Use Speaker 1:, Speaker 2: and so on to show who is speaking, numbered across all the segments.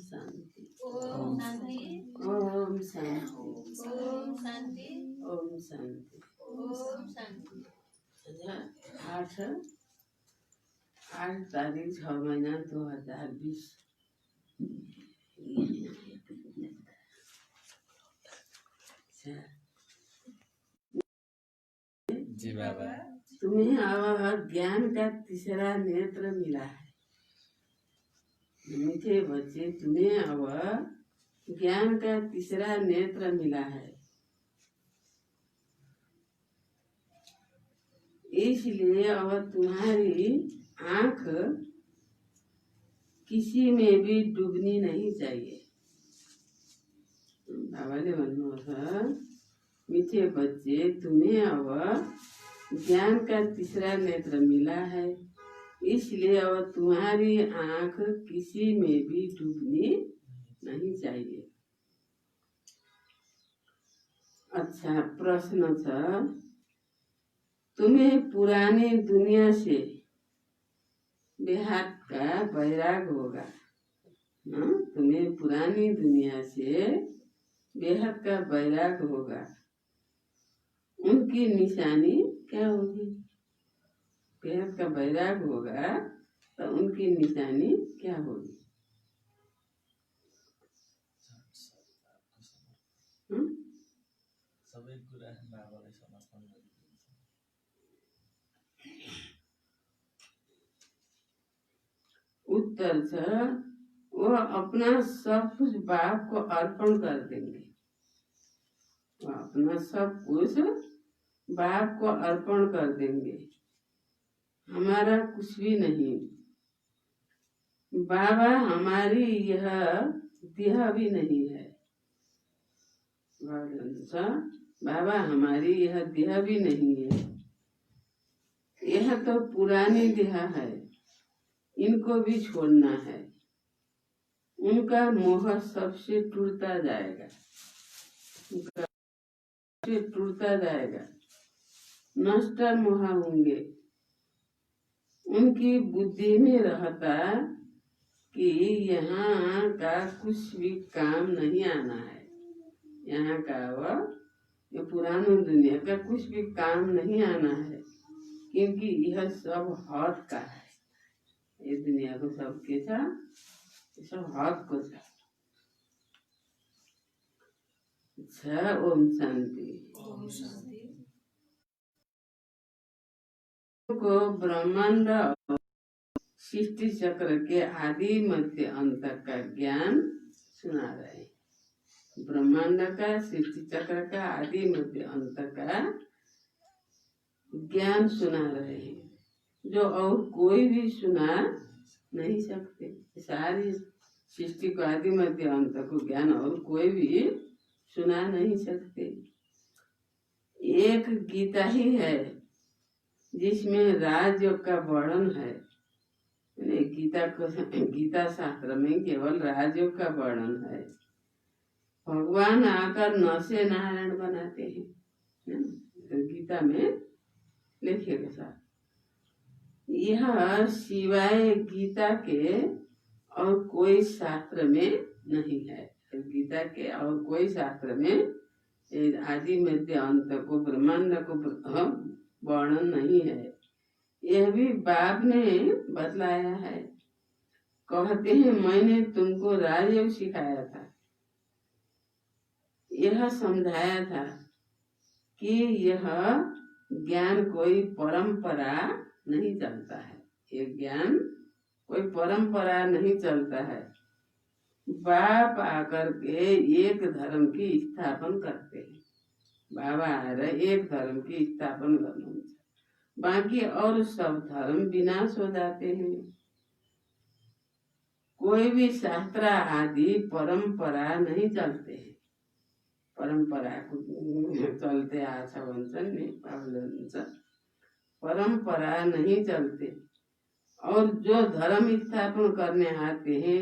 Speaker 1: शांति।
Speaker 2: ओम शांति।
Speaker 1: ओम शांति।
Speaker 2: ओम शांति।
Speaker 1: ओम शांति।
Speaker 2: ओम शांति।
Speaker 1: 8 तारीख 6 महीना 2020।
Speaker 3: जी बाबा।
Speaker 1: तुम्हें अब ज्ञान का तीसरा नेत्र मिला है। मीठे बच्चे, तुम्हें अब ज्ञान का तीसरा नेत्र मिला है। इसलिए अब तुम्हारी आंख किसी में भी डूबनी नहीं चाहिए। बाबा ने बोला, मीठे बच्चे, तुम्हें अब ज्ञान का तीसरा नेत्र मिला है। इसलिए अब तुम्हारी आंख किसी में भी डूबनी नहीं चाहिए। अच्छा, प्रश्न था, तुम्हें पुरानी दुनिया से बेहद का वैराग होगा। तुम्हें पुरानी दुनिया से बेहद का वैराग होगा। उनकी निशानी क्या होगी? बेहद का वैराग होगा तो उनकी निशानी क्या होगी? उत्तर से वो अपना सब कुछ बाप को अर्पण कर देंगे। वो अपना सब कुछ बाप को अर्पण कर देंगे। हमारा कुछ भी नहीं। बाबा हमारी यह देह भी नहीं है। बाबा हमारी यह देह भी नहीं है। यह तो पुरानी देह है, इनको भी छोड़ना है। उनका मोह सबसे टूटता जाएगा, टूटता जाएगा। नष्ट मोह होंगे। उनकी बुद्धि में रहता कि यहाँ का कुछ भी काम नहीं आना है। यहाँ का ये पुरानी दुनिया का कुछ भी काम नहीं आना है, क्योंकि यह सब हाथ का है। ये दुनिया को सब के सब हाथ को था। अच्छा, ओम शांति।
Speaker 2: ओम शांति।
Speaker 1: को ब्रह्मांड सृष्टि चक्र के आदि मध्य अंत का ज्ञान सुना रहे हैं। ब्रह्मांड का सृष्टि चक्र का आदि मध्य अंत का ज्ञान सुना रहे हैं, जो और कोई भी सुना नहीं सकते। सारी सृष्टि को आदि मध्य अंत को ज्ञान और कोई भी सुना नहीं सकते। एक गीता ही है जिसमें राजयोग का वर्णन है। गीता शास्त्र में केवल राजयोग का वर्णन है। भगवान आकर न से नारायण बनाते हैं, तो गीता में लिखे के साथ। यह सिवाय गीता के और कोई शास्त्र में नहीं है। गीता के और कोई शास्त्र में आदि मध्य अंत को ब्रह्मांड को वर्णन नहीं है। यह भी बाप ने बतलाया है। कहते हैं, मैंने तुमको राजयोग सिखाया था। यह समझाया था कि यह ज्ञान कोई परंपरा नहीं चलता है। ये ज्ञान कोई परंपरा नहीं चलता है। बाप आकर के एक धर्म की स्थापन करते हैं। बाबा आ रहे एक धर्म की स्थापन करना, बाकी और सब धर्म विनाश हो जाते हैं। कोई भी शास्त्र आदि परंपरा नहीं चलते हैं। परंपरा को चलते आशा वंशन में परंपरा नहीं चलते। और जो धर्म स्थापन करने आते हैं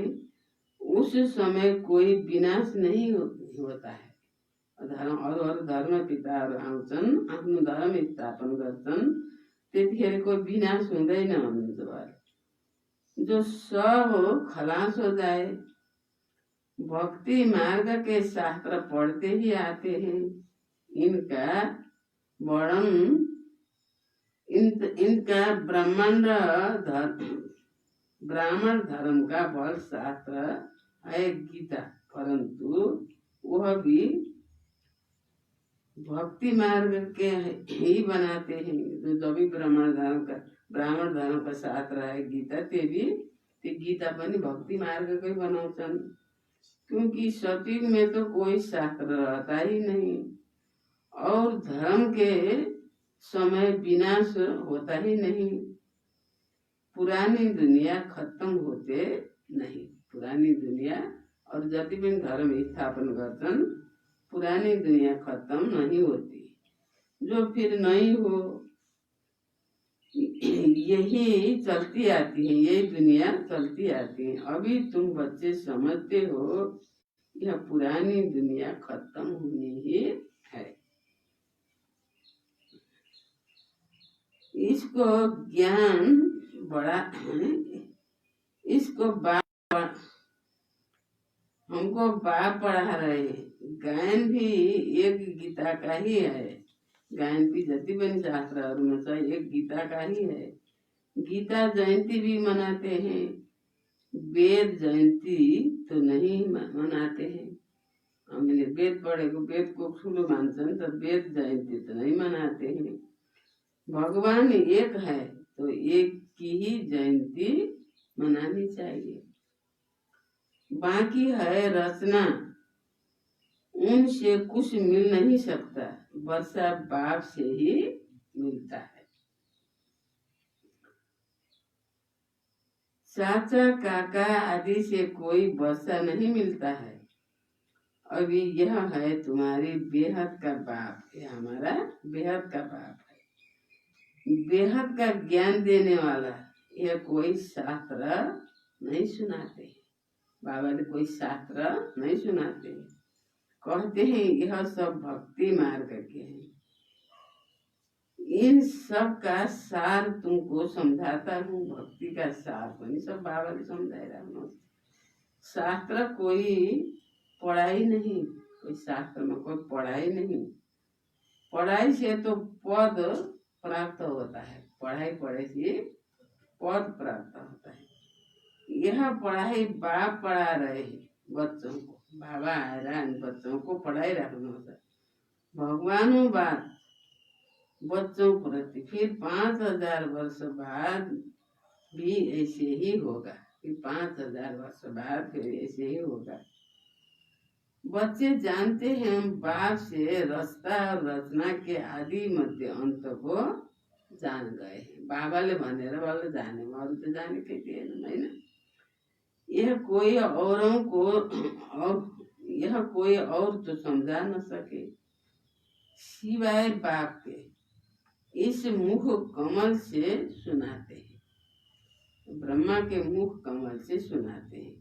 Speaker 1: उस समय कोई विनाश नहीं होता है। धर्म और धर्म पिता आउँछन्, आफ्नो धर्म स्थापन गर्छन्, त्यतिखेर कोही विनाश हुँदैन। जो सब खलास हो जाए, भक्ति मार्ग के शास्त्र पढ़ते ही आते हैं। इनका वर्णन इनका ब्राह्मण धर्म का बल शास्त्र है गीता, परंतु वह भी भक्ति मार्ग के ही बनाते हैं। जो भी ब्राह्मण धर्म का शास्त्र है गीता, ते गीता पनि भक्ति मार्ग को ही बनाउँछन्। क्योंकि सतयुग में तो कोई शास्त्र रहता ही नहीं और धर्म के समय विनाश होता ही नहीं। पुरानी दुनिया खत्म होते नहीं। पुरानी दुनिया और जति पनि धर्म स्थापन गर्छन्, पुरानी दुनिया खत्म नहीं होती। जो फिर नहीं हो, यही चलती आती है, यही दुनिया चलती आती है। अभी तुम बच्चे समझते हो यह पुरानी दुनिया खत्म होनी ही है। इसको ज्ञान बड़ा इसको हमको बाप पढ़ा रहे हैं। गायन भी एक गीता का ही है। गायन भी जति पनि शास्त्रहरूमा छ एक गीता का ही है। गीता जयंती भी मनाते हैं, वेद जयंती तो नहीं मनाते हैं। हामीले वेद पढेको वेद को ठुलो मान्छन् त वेद जयंती तो नहीं मनाते हैं। भगवान एक है तो एक की ही जयंती मनानी चाहिए। बाकी है रचना, उनसे कुछ मिल नहीं सकता, वर्षा बाप से ही मिलता है। चाचा काका आदि से कोई वर्षा नहीं मिलता है। अभी यह है तुम्हारी बेहद का बाप, ये हमारा बेहद का बाप है, बेहद का ज्ञान देने वाला। यह कोई शास्त्र नहीं सुनाते, बाबा ने कोई शास्त्र नहीं सुनाते। कहते हैं यह सब भक्ति मार्ग के हैं। इन सब का सार तुमको समझाता हूँ। भक्ति का सार पनि सब बाबा ने समझाइरहनु। शास्त्र कोई पढ़ाई नहीं, कोई शास्त्र में कोई पढ़ाई नहीं। पढ़ाई से तो पद प्राप्त होता है, पढ़ाई पढ़े से पद प्राप्त होता है। यह पढ़ाई बाप पढ़ा रहे हैं बच्चों को। बाबा आएर इन बच्चों को पढ़ाई राख्नुहुन्छ। भगवानों बात बच्चों प्रति फिर 5000 वर्ष बाद भी ऐसे ही होगा। फिर 5000 वर्ष बाद फिर ऐसे ही होगा। बच्चे जानते हैं हम बाप से रचता और रचना के आदि मध्य अंत को जान गए हैं। बाबाले भनेर वाले जाने, अरू तो जाने के थिएन हैन। यह कोई और तो समझा न सके सिवाय बाप के। इस मुख कमल से सुनाते हैं, ब्रह्मा के मुख कमल से सुनाते हैं।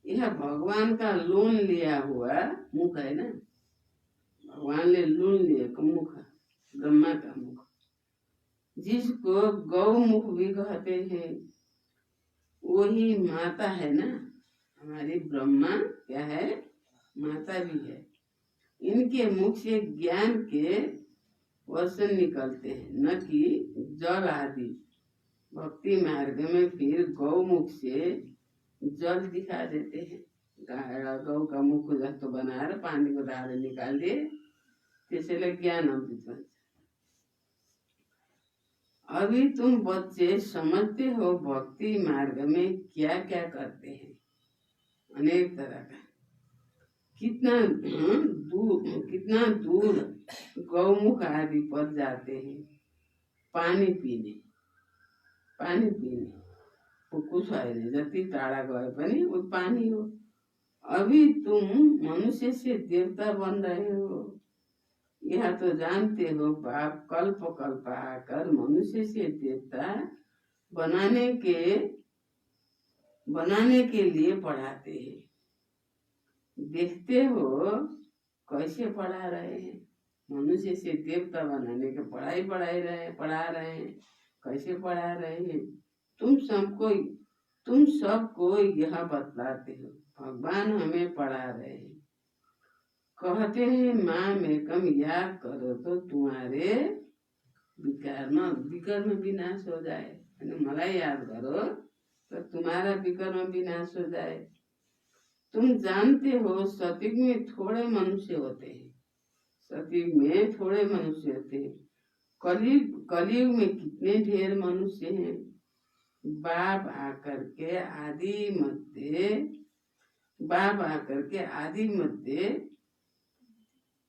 Speaker 1: यह भगवान का लोन लिया हुआ मुख है ना, भगवान ने लोन लिया मुख, ब्रह्मा का मुख, जिसको गौ मुख भी कहते हैं। वही माता है ना हमारी, ब्रह्मा क्या है, माता भी है। इनके मुख से ज्ञान के वर्षण निकलते हैं, न कि जल आदि। भक्ति मार्ग में फिर गौ मुख से जल दिखा देते हैं। गौ का मुख जस्तो बनाएर पानी को धारा निकालिदिए, त्यसैले ज्ञान अमृत भन्छ। अभी तुम बच्चे समझते हो भक्ति मार्ग में क्या क्या करते हैं, अनेक तरह का। कितना दूर गौमुख आदि पर जाते हैं पानी पीने कुछ होइन, जति टाढा गए पनि वो पानी हो। अभी तुम मनुष्य से देवता बन रहे हो, यह तो जानते हो बाप कल्प कल्प आकर मनुष्य से देवता बनाने के लिए पढ़ाते हैं। देखते हो कैसे पढ़ा रहे हैं, मनुष्य से देवता बनाने के पढ़ा रहे हैं। कैसे पढ़ा रहे हैं? तुम सबको यह बतलाते हो भगवान हमें पढ़ा रहे हैं। कहते हैं माँ मेकम याद करो तो तुम्हारे विकर्म विनाश हो जाए। मलाई याद करो तो तुम्हारा विकर्म विनाश हो जाए। तुम जानते हो सतयुग में थोड़े मनुष्य होते हैं, सतयुग में थोड़े मनुष्य होते हैं। कलयुग में कितने ढेर मनुष्य हैं। बाप आकर के आदि मध्य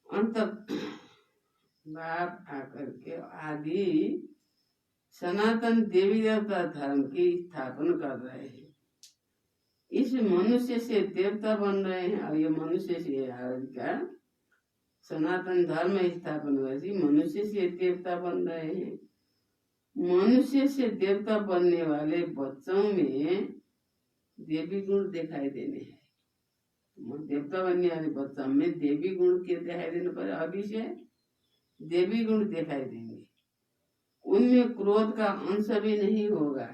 Speaker 1: अंत, बाप आकर के आदि सनातन देवी देवता धर्म की स्थापना कर रहे हैं। इस मनुष्य से देवता बन रहे हैं और ये मनुष्य से का सनातन धर्म स्थापन वैसी मनुष्य से देवता बन रहे हैं। मनुष्य से देवता बनने वाले बच्चों में देवी गुण दिखाई देने हैं। देवता बनने वाले बच्चों में देवी गुण के दिखाई देने पर अभी से देवी गुण दिखाई देंगे। उनमें क्रोध का अंश भी नहीं होगा,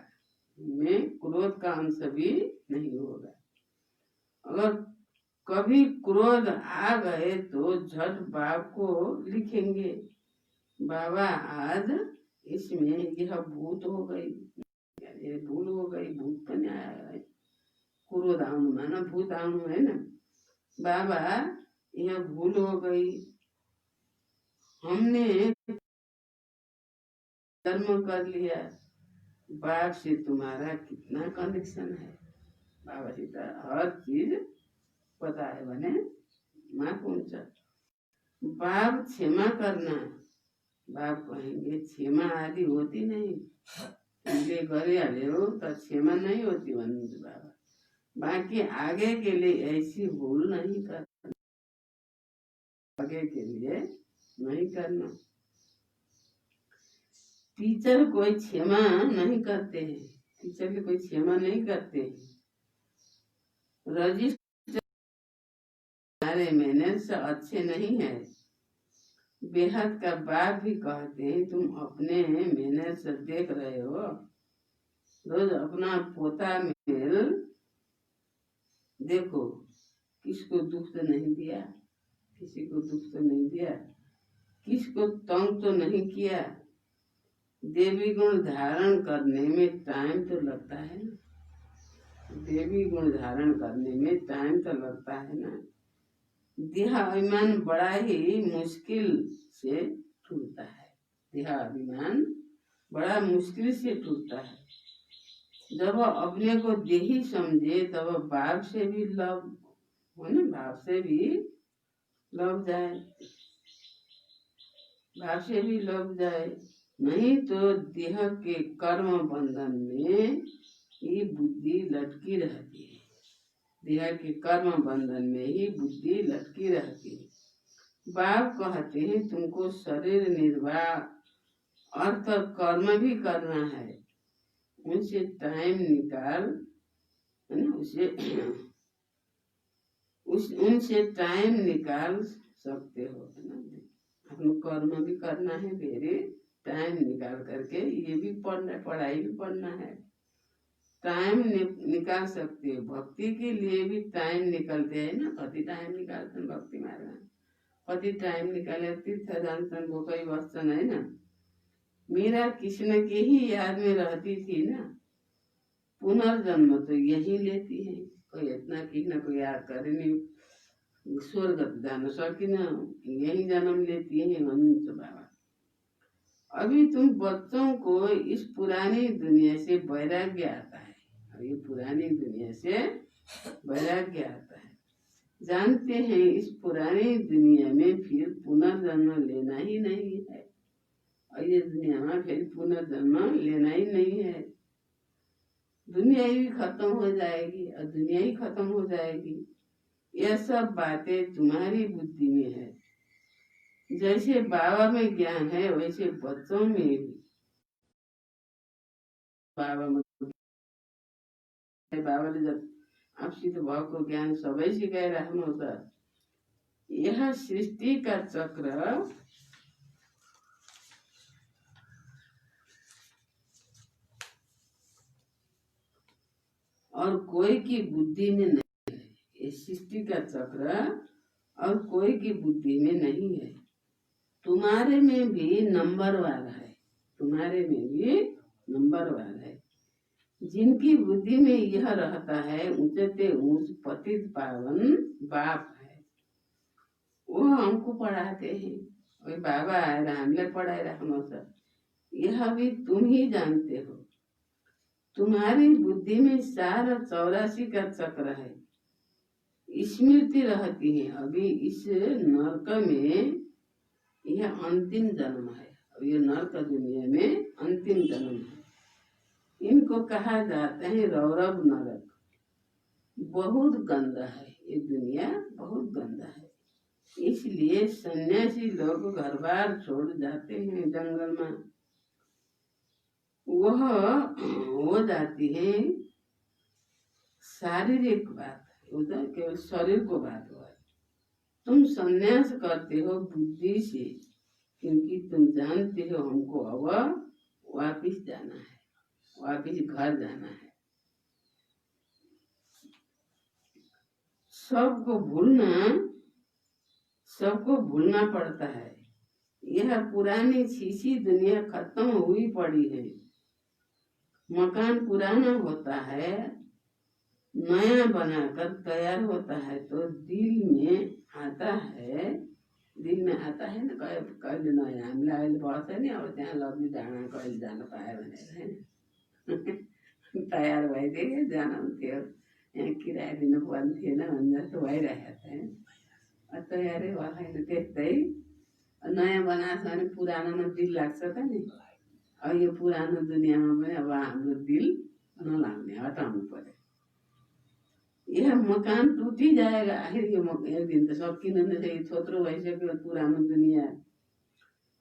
Speaker 1: उनमें क्रोध का अंश भी नहीं होगा। अगर कभी क्रोध आ गए तो झट बाप को लिखेंगे, बाबा आज इसमें यह भूत हो गई, ये भूल हो गई, भूत तो नहीं आया है, क्रोध आनु माना भूत आनु है ना। बाबा यह भूल हो गई, हमने कर्म कर लिया। बाप से तुम्हारा कितना कनेक्शन है, बाबा से तो हर चीज पता है बने माँ कौन सा। बाप क्षमा करना, बाप कहेंगे क्षमा आदि होती नहीं, तुमने करे आले हो तो क्षमा नहीं होती बंद बाबा। बाकी आगे के लिए ऐसी भूल नहीं करना, आगे के लिए नहीं करना। टीचर कोई क्षमा नहीं करते हैं, टीचर की कोई क्षमा नहीं करते हैं। रजिस्टर हमारे मैनर्स अच्छे नहीं है। बेहद का बाप भी कहते हैं तुम अपने मैनर्स देख रहे हो। रोज अपना पोता मेल देखो, किसको दुख तो नहीं दिया, किसी को दुख तो नहीं दिया, किसको तंग तो नहीं किया। देवी गुण धारण करने में टाइम तो लगता है ना, देवी गुण धारण करने में टाइम तो लगता है ना। देहाभिमान बड़ा ही मुश्किल से टूटता है, देहाभिमान बड़ा मुश्किल से टूटता है। जब अपने को देही समझे तब बाप से भी लव हो ना, बाप से भी लव जाए, बाप से भी लव जाए। नहीं तो देह के कर्म बंधन में ही बुद्धि लटकी रहती है, देह के कर्म बंधन में ही बुद्धि लटकी रहती है। बाप कहते हैं तुमको शरीर निर्वाह अर्थ कर्म भी करना है, उनसे टाइम निकाल है ना, उनसे टाइम निकाल सकते हो है ना। अपना कर्म भी करना है, मेरे टाइम निकाल करके ये भी पढ़ना, पढ़ाई भी पढ़ना है, टाइम निकाल सकते हो। भक्ति के लिए भी टाइम निकलते हैं ना, कति टाइम निकालते हैं भक्ति मार्ग में, कति टाइम निकाले। तीर्थ जानसन वो कई वचन है ना, मीरा कृष्ण के ही याद में रहती थी ना, पुनर्जन्म तो यही लेती है। कोई इतना कृष्ण को याद करे नहीं, स्वर्ग जान सकी ना, यही जन्म लेती है अनंत बाबा। अभी तुम बच्चों को इस पुरानी दुनिया से वैराग्य आता है, अभी पुरानी दुनिया से वैराग्य आता है। जानते हैं इस पुरानी दुनिया में फिर पुनर्जन्म लेना ही नहीं है, और ये दुनिया में फिर पुनर्जन्म लेना ही नहीं है। दुनिया ही खत्म हो जाएगी और दुनिया ही खत्म हो जाएगी। यह सब बातें तुम्हारी बुद्धि में है। जैसे बाबा में ज्ञान है वैसे बच्चों में भी बाबा में, बाबा ने जब आपसी तो भाव को ज्ञान सबै सिकाए राख्नु छ। यह सृष्टि का चक्र और कोई की बुद्धि में नहीं है, सृष्टि का चक्र और कोई की बुद्धि में नहीं है। तुम्हारे में भी नंबरवार है, तुम्हारे में भी नंबरवार है। जिनकी बुद्धि में यह रहता है ऊंचते ऊंच पतित पावन बाप है, वो हमको पढ़ाते हैं। वही बाबा आए हमले पढ़ाए हमेशा। यह भी तुम ही जानते हो। तुम्हारी बुद्धि में 484 का चक्र है, स्मृति रहती है। अभी इस नरक में यह अंतिम जन्म है। अब ये नरक दुनिया में अंतिम जन्म है। इनको कहा जाता है रौरव नरक। बहुत गंदा है ये दुनिया, बहुत गंदा है। इसलिए सन्यासी लोग घर बार छोड़ जाते हैं जंगल में। वह हो जाती है शारीरिक बात, उधर केवल शरीर को बात हुआ। तुम संन्यास करते हो बुद्धि से, क्योंकि तुम जानते हो हमको अब वापिस जाना है, वापिस घर जाना है। सबको भूलना पड़ता है। यह पुरानी शीशी दुनिया खत्म हुई पड़ी है। मकान पुराना होता है, नया बनाकर तैयार होता है तो दिल में आता है ना। कहिले नयाँ हामीलाई अहिले बस्छ नि, अब त्यहाँ लग्ने डाँडा कहिले जान पायो भनेर होइन तयार भइदिए जान हुन्थ्यो। यहाँ किराया दिनु पर्ने थिएन भने जस्तो भइरहेको छ। तयारै भएन। त्यस्तै नयाँ बनाएको छ भने पुरानोमा दिल लाग्छ त नि। अब यो पुरानो दुनियाँमा पनि अब हाम्रो दिल नलाग्ने, हटाउनु पर्यो। यह मकान टूटी जाएगा। आखिर ये एक दिन तो सब किन्होंने छोत्रो भइसक्यो पुरानो दुनिया।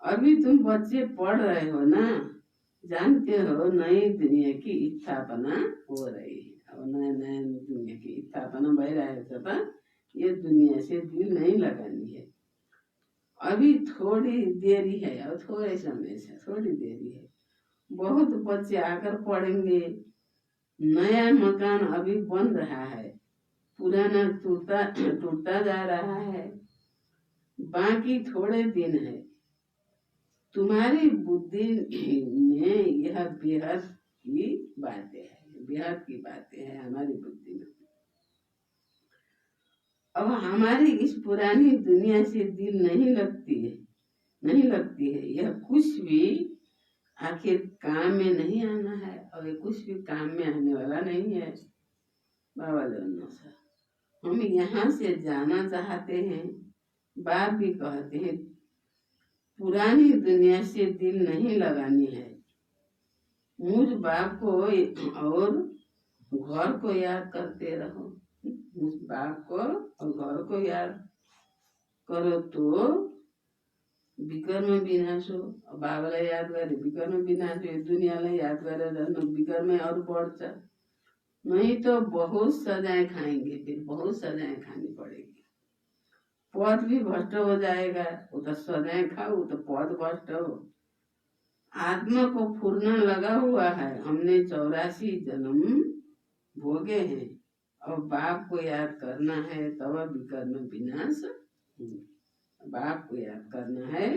Speaker 1: अभी तुम बच्चे पढ़ रहे हो ना, जानते हो नई दुनिया की स्थापना हो रही है। अब नया दुनिया की स्थापना भइरहेको छ त ये दुनिया से दिल नहीं लगानी है। अभी थोड़ी देरी है, अब थोड़े समय से थोड़ी देरी है। बहुत बच्चे आकर पढ़ेंगे। नया मकान अभी बन रहा है, पुराना टूटता जा रहा है। बाकी थोड़े दिन है। तुम्हारी बुद्धि में यह बेहद की बातें हैं, बेहद की बातें हैं हमारी बुद्धि में। अब हमारी इस पुरानी दुनिया से दिल नहीं लगती है। यह कुछ भी आखिर काम में नहीं आना है, और ये कुछ भी काम में आने वाला नहीं है। बाबा सर, हम यहाँ से जाना चाहते हैं। बाप भी कहते हैं पुरानी दुनिया से दिल नहीं लगानी है। मुझ बाप को और घर को याद करते रहो। मुझ बाप को और घर को याद करो तो विकर्म विनाश हो। बाबालाई याद गरे विकर्म विनाश हो। दुनियालाई याद गरेर विकर्म और बढ़ता, नहीं तो बहुत सजाएं खाएंगे। फिर बहुत सजाएं खानी पड़ेगी। पद भी भ्रष्ट हो जाएगा। वो तो सजाएं खाओ, वो तो पद भ्रष्ट हो। आत्मा को फूरना लगा हुआ है। हमने 84 जन्म भोगे हैं। अब बाप को याद करना है तब विकर्म विनाश। बाप को याद करना है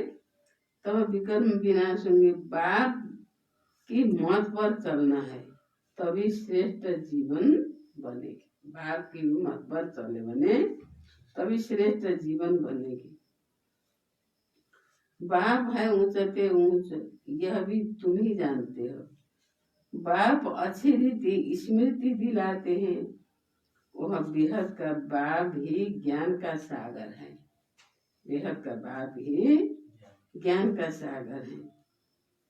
Speaker 1: तब विकर्म विनाश होंगे। बाप की मत पर चलना है तभी श्रेष्ठ जीवन बनेगी। बाप की मत पर चले बने तभी श्रेष्ठ जीवन बनेगी। बाप है ऊंचते ऊंच, यह भी तुम ही जानते हो। बाप अच्छी रीति स्मृति दिलाते हैं। वह बेहद का बाप ही ज्ञान का सागर है। बेहद का बाप ही ज्ञान का सागर है।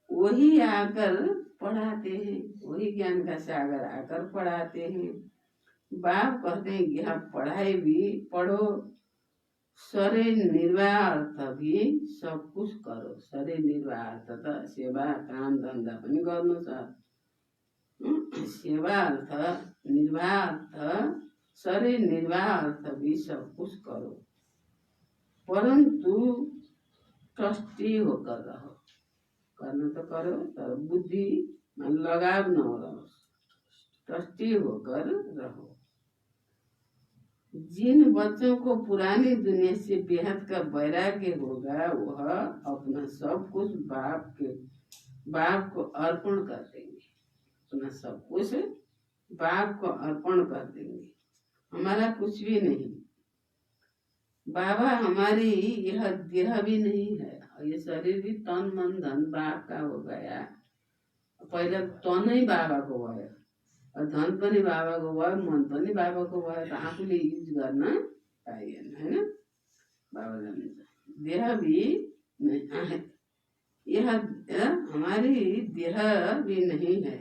Speaker 1: वही आकर पढ़ाते हैं, वही ज्ञान का सागर आकर पढ़ाते हैं। बाप कहते हैं यह पढ़ाई भी पढ़ो, शरीर निर्वाह अर्थ भी सब कुछ करो। शरीर निर्वाह अर्थ त सेवा काम धन्दा पनि गर्नु छ। सेवा अर्थ निर्वाह अर्थ शरीर निर्वाह अर्थ भी सब कुछ करो, परंतु ट्रस्टी होकर रहो। करना तो करो तर बुद्धि में लगाव न रहो, ट्रस्टी होकर रहो। जिन बच्चों को पुरानी दुनिया से बेहद का वैराग्य होगा वह अपना सब कुछ बाप को अर्पण कर देंगे। अपना सब कुछ बाप को अर्पण कर देंगे। हमारा कुछ भी नहीं। बाबा हमारी यह देह भी नहीं है, ये शरीर भी तन मन धन बाप का हो गया। पहले तन ही बाबा को भयो और धन पनि बाबा को भयो, मन पनि बाबा को भयो। तो आफूले युज गर्न पाइएन, हैन? बाबा जान्छ। देह भी नहीं, यह हमारी देह भी नहीं है,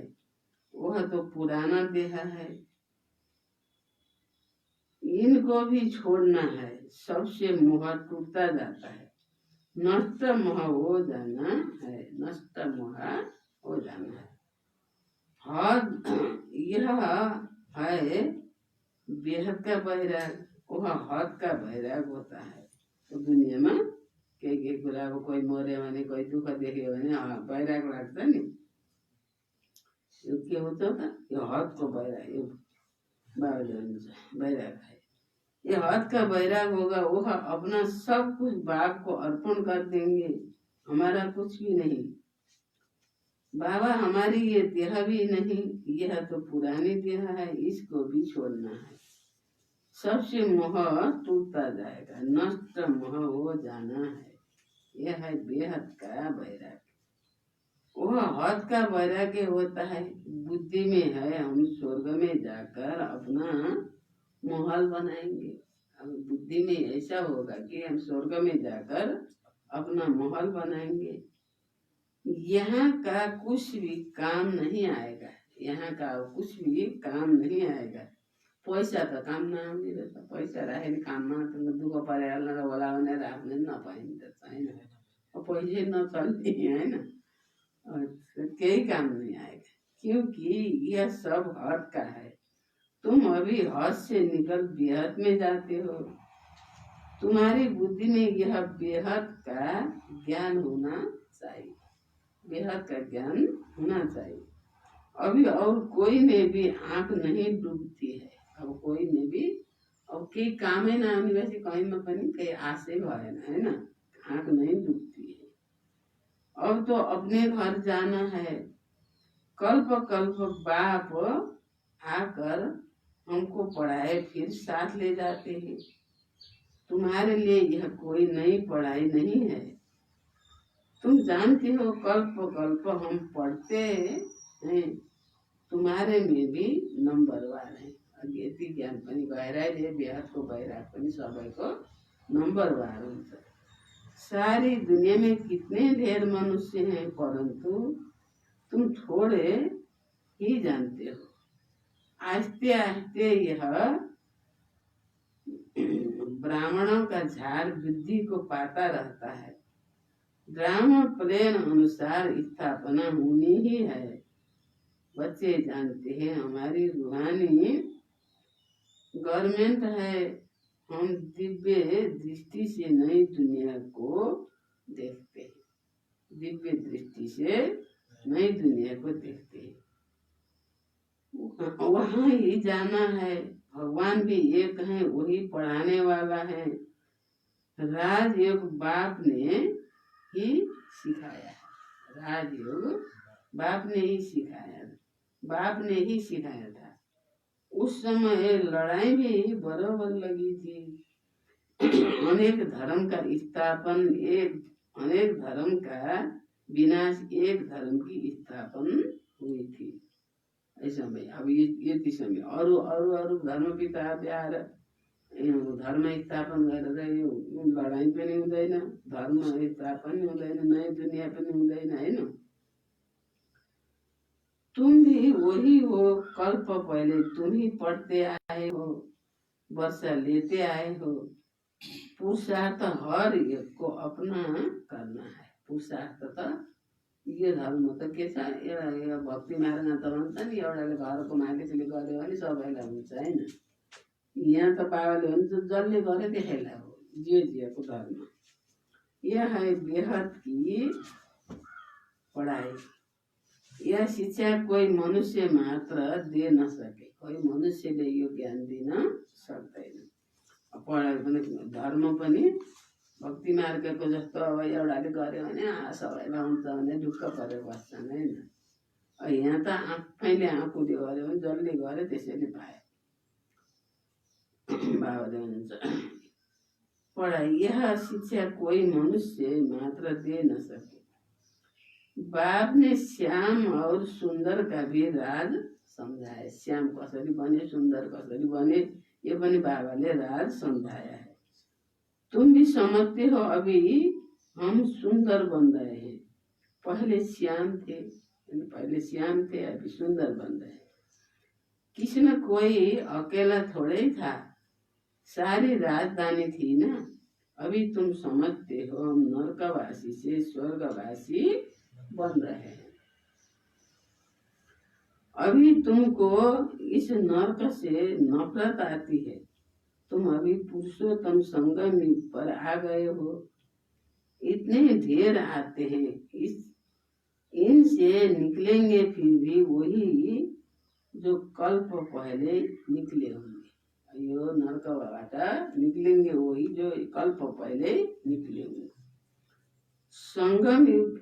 Speaker 1: वह तो पुराना देह है। इनको भी छोड़ना है। सबसे मोह टूटता जाता है। नष्ट मोह हो जाना है, नष्ट मोह हो जाना है। हद यह है बेहद का वैराग, वह हद का वैराग होता है। तो दुनिया में के कुरा अब कोही मर्यो भने, कोही दुःख देख्यो भने वैराग लाग्छ नि। यो के हुन्छ त? यो हदको वैराग, यो बाबाले भन्नुहुन्छ वैराग है। ये हद का वैराग होगा, वह अपना सब कुछ बाप को अर्पण कर देंगे। हमारा कुछ भी नहीं। बाबा हमारी ये देह भी नहीं, यह तो पुरानी देह है, इसको भी छोड़ना है। सबसे मोह टूटता जाएगा, नष्ट मोह हो जाना है। यह है बेहद का वैराग। वह हद का वैराग्य होता है। बुद्धि में है हम स्वर्ग में जाकर अपना महल बनाएंगे। अब बुद्धि में ऐसा होगा कि हम स्वर्ग में जाकर अपना महल बनाएंगे। यहाँ का कुछ भी काम नहीं आएगा, यहाँ का कुछ भी काम नहीं आएगा। पैसा त काम नआउने रहेछ। पैसा राखेर काममा दुःख परिहाल्न होला भनेर आफूले नपाइन्छ, छैन। पैसै नचल्ने, हैन? केही काम नहीं आएगा, क्योंकि यह सब हद का है। तुम अभी हद से निकल बेहद में जाते हो। तुम्हारी बुद्धि में यह बेहद का ज्ञान होना चाहिए, बेहद का ज्ञान होना चाहिए। अभी और कोई में भी आंख नहीं डूबती है। अब कोई में भी अब केही कामै नआउने भएपछि कहीँमा पनि केही आशै भएन, हैन? आंख नहीं डूबती है। अब तो अपने घर जाना है। कल्प कल्प बाप आकर हमको पढ़ाए फिर साथ ले जाते हैं। तुम्हारे लिए यह कोई नई पढ़ाई नहीं है। तुम जानते हो कल्प कल्प हम पढ़ते हैं, तुम्हारे में भी नंबरवार है। यति ज्ञान पनि भइरहेको बिहारको वैराग पनि सबैको नंबरवार हुन्छ। सारी दुनिया में कितने ढेर मनुष्य हैं, परंतु तुम थोड़े ही जानते हो। आस्ते आस्ते यह ब्राह्मणों का झाड़ वृद्धि को पाता रहता है। ब्राह्मण प्लेन अनुसार स्थापना होनी ही है। बच्चे जानते हैं हमारी रूहानी गवर्नमेंट है। हम दिव्य दृष्टि से नई दुनिया को देखते हैं, दिव्य दृष्टि से नई दुनिया को देखते हैं। वहाँ ही जाना है। भगवान भी एक है, वही पढ़ाने वाला है। राजयोग बाप ने ही सिखाया है। राजयोग बाप ने ही सिखाया, बाप ने ही सिखाया था। उस समय लड़ाई भी बराबर लगी थी। अनेक धर्म का स्थापन, अनेक धर्म का विनाश, एक धर्म की स्थापन हुई थी। ऐसा में अब ये समय अरू धर्म पिता ब्याएर धर्म स्थापन गरेर यो लडाईँ पनि हुँदैन, धर्म स्थापन हुँदैन, नयाँ दुनियाँ पनि हुँदैन, हैन? तुम भी वही हो। कल्प पहले तुम ही पढ़ते आए हो, वर्षा लेते आए हो। पुरुषार्थ हर एक को अपना करना है। पुरुषार्थ त यो धर्म त के छ, एउटा भक्ति मार्ग त भन्छ नि, एउटाले घरको मालिकले गर्यो भने सबैलाई हुन्छ, हैन? यहाँ त बाबाले भन्छ जसले गर्यो त्यसैलाई हो, जिएको धर्म। यह है बेहद की पढ़ाई। यह शिक्षा कोई मनुष्य मात्र दे न सके, कोई मनुष्यले यो ज्ञान दिन सक्दैन। पढाइ पनि धर्म पनि भक्ति मार्गको जस्तो अब एउटाले गर्यो भने सबैलाई हुन्छ भने ढुक्क परेर बस्छन् होइन। यहाँ त आफैले आफूले गर्यो भने जसले गर्यो त्यसैले पायो। बाबाले हुन्छ पढ़ाई यह शिक्षा कोई मनुष्य मात्र दे न सके। बाप ने श्याम और सुंदर का भी राज समझाया। श्याम कसरी बने, सुंदर कसरी बने, ये पनि बाबाले राज समझाया है। तुम भी समझते हो अभी हम सुंदर बन रहे हैं, पहले श्याम थे, अभी सुंदर बन रहे हैं। किसी न कोई अकेला थोड़े ही था, सारी राजधानी थी ना। अभी तुम समझते हो हम नरकवासी से स्वर्गवासी बन रहे हैं। अभी तुमको इस नरक से नफरत आती है, तुम अभी पुरुषोत्तम संगम पर आ गए हो। इतने ढेर आते हैं, इनसे निकलेंगे फिर भी वही जो कल्प पहले निकले होंगे। यो नरकबाट निकलेंगे वही जो कल्प पहले निकले होंगे। संगम युग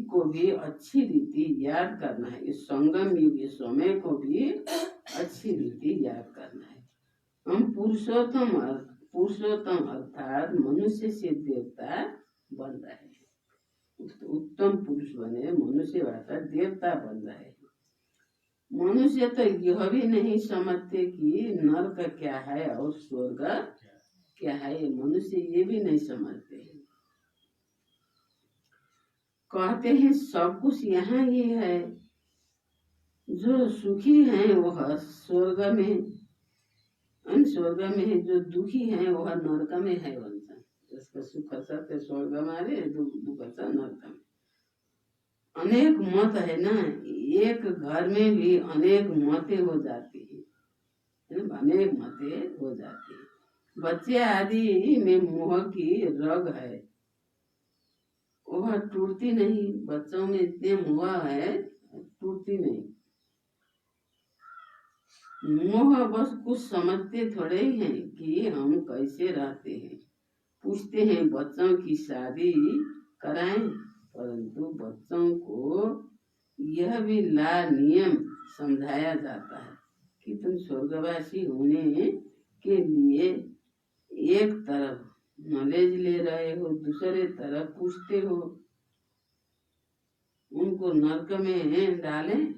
Speaker 1: को भी अच्छी रीति याद करना है। इस संगम युग के समय को भी अच्छी रीति याद करना है। हम पुरुषोत्तम अर्थात मनुष्य से देवता बन रहे हैं। उत्तम पुरुष बने मनुष्यबाट देवता बन रहे हैं। मनुष्य तो यह भी नहीं समझते कि नरक क्या है और स्वर्ग क्या है। मनुष्य ये भी नहीं समझते। कहते हैं सब कुछ यहाँ ही है। जो सुखी है वह स्वर्ग में, स्वर्ग में है। जो दुखी है वह नरक में है। जिसका सुख सत्य स्वर्ग में है, दुख नरक में। अनेक मत है ना, एक घर में भी अनेक मतें हो जाती है, अनेक मतें हो जाती है। बच्चे आदि में मोह की रग है, वह टूटती नहीं। बच्चों में इतने मोह है, टूटती नहीं। मोह बस कुछ समझते थोड़े ही हैं कि हम कैसे रहते हैं। पूछते हैं बच्चों की शादी कराएं, परंतु बच्चों को यह भी ला नियम समझाया जाता है कि तुम स्वर्गवासी होने के लिए एक तरफ नॉलेज ले रहे हो, दूसरे तरफ पूछते हो। उनको नरक में डालें।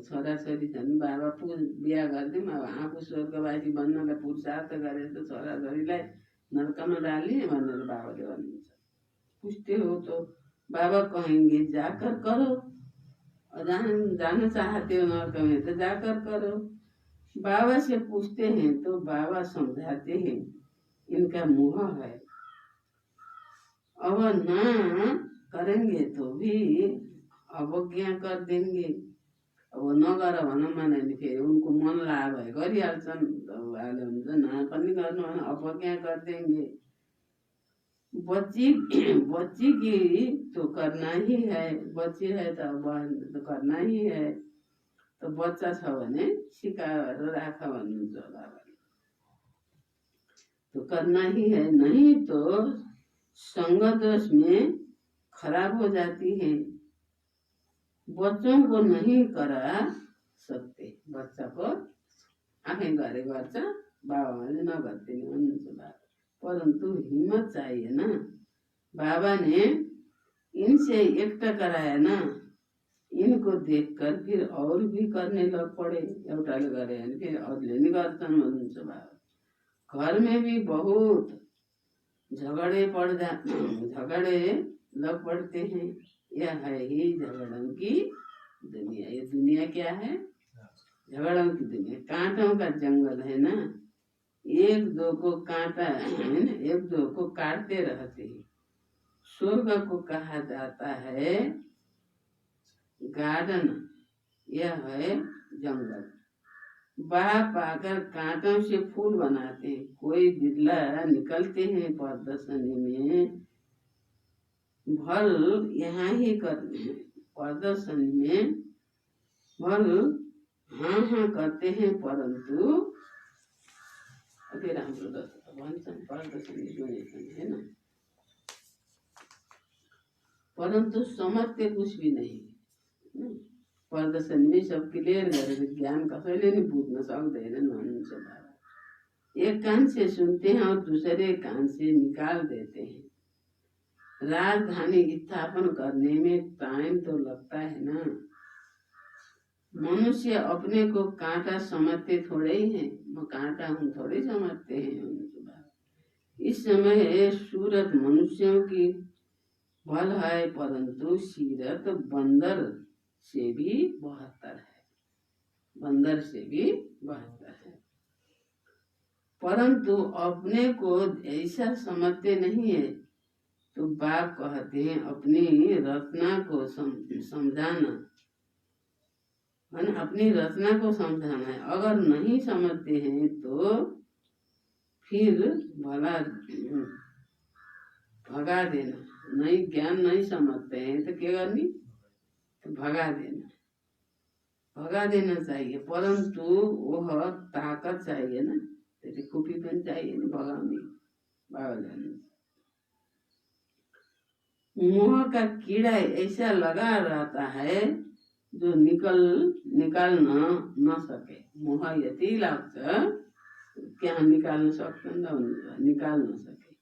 Speaker 1: छोरा छोरी छन्, बाबा बिहा गरिदिउँ, अब आफू स्वर्गवासी बन्नलाई पुरुषार्थ गरे त छोरा छोरीलाई नरकमा डाल्ने भनेर बाबाले भन्नुहुन्छ। पूछते हो तो बाबा कहेंगे जाकर करो। जाना चाहते हो नरक में तो जाकर करो। बाबा से पूछते हैं तो बाबा समझाते हैं इनका मोह है, अब ना करेंगे तो भी अवज्ञा कर देंगे। अब नगर भनौँ भने फेरि उनको मन लाग गरिहाल्छन्, ना पनि गर्नु अवज्ञा कर देंगे। बच्ची की तो करना ही है, बच्ची है तो करना ही है। तो बच्चा छ भने सिकाएर राख भन्नुहुन्छ बाबाले। तो करना ही है, नहीं तो संग दोष में खराब हो जाती है। बच्चों को नहीं करा सकते, बच्चा को आफै गरे गर्छ, बाबाले नगर्दिने भन्नुहुन्छ बाबा। परंतु हिम्मत चाहिए ना। बाबा ने इनसे एकटा कराया ना, इनको देखकर फिर और भी करने लग पड़े। एउटाले गरे भने फिर अरूले नि गर्छन् भन्नुहुन्छ बाबा। घर में भी बहुत झगड़े लग पड़ते हैं। यह है ही झगड़ों की दुनिया। ये दुनिया क्या है? झगड़ों की दुनिया। कांटों का जंगल है ना, एक दो को काटा है ना, एक दो को काटते रहते हैं। स्वर्ग को कहा जाता है गार्डन, यह है जंगल। बाप आकर कांटों से फूल बनाते हैं। कोई बिरला निकलते हैं प्रदर्शनी में, भल यहाँ ही करते हैं। प्रदर्शनी में भल हाँ करते हैं, परंतु अति राम्रो दर्श भन्छन् पर्दछ नि डोनेशन है ना, परंतु समझते कुछ भी नहीं है। प्रदर्शन में सब क्लियर गरेर ज्ञान कसैले नि बुझ्न सक्दैनन् भन्नुहुन्छ बाबा। एक कान से सुनते हैं और दूसरे कान से निकाल देते हैं। राजधानी स्थापन करने में टाइम तो लगता है ना। मनुष्य अपने को कांटा समझते थोड़े ही हैं, मैं कांटा हूँ थोड़े समझते हैं। इस समय सूरत मनुष्यों की बल है, परंतु सीरत बंदर से भी बहत्तर है, बंदर से भी बहत्तर है। परंतु अपने को ऐसा समझते नहीं है, तो बाप कहते हैं अपनी रचना को समझाना है, अपनी रचना को समझाना है। अगर नहीं समझते हैं तो फिर भला भगा देना। नहीं ज्ञान नहीं समझते हैं तो क्या करनी, तो भगा देना चाहिए। परंतु वह ताकत चाहिए ना, तेरी कुपी पनि चाहिए ना भगाउने। बाबा जान मोह का कीड़ा ऐसा लगा रहता है जो निकाल न सके। मोह यति लाग्छ क्या निकाल्न सक्दैन, निकाल न सके।